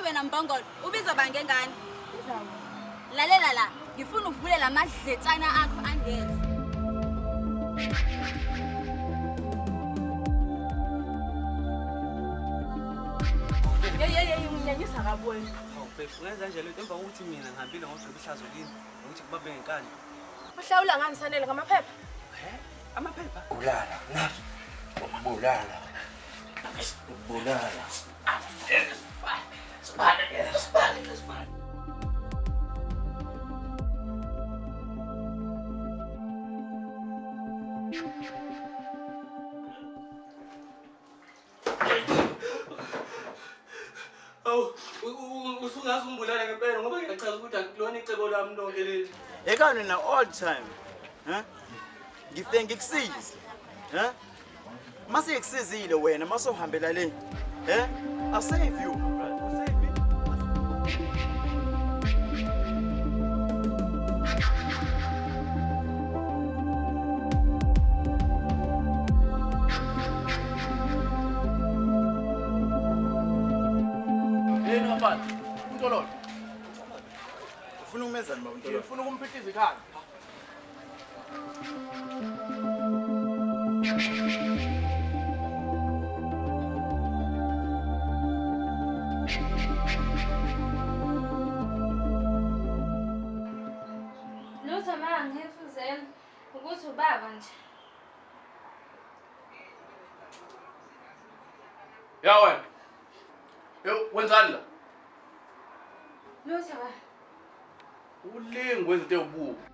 wena Mbongolo, ubiza bangengane. Lalela la, ngifuna uvule lamadletshana akho angeze. Nginyanyisa kabona. Wenza nje lento emva kokuthi mina ngihambile ngogqiba ihlazo lini ukuthi kubabe ngenkani. Uhlawula ngani sanele ngamaphepha? Amaphepha? Bulala, nazo. Bulala. Bulala. Spade. Usungazi umbulala ngempela ngoba ngiyachaza ukuthi akulona icebo lami lonke leli. Ekani na all time. Ngikusize. Mase ngikusizile wena mase uhambela le. I save you. Save me. Yena mfana, uNtololo. Ufuna umenzani baba uNtololo? Ngifuna ukumphithiza ikhaya. Lutho mama ngifuzela ukuthi ubaba nje. Ya wena. Wenzani la? Lutho ba. Ulingi kwezinto ezibubu.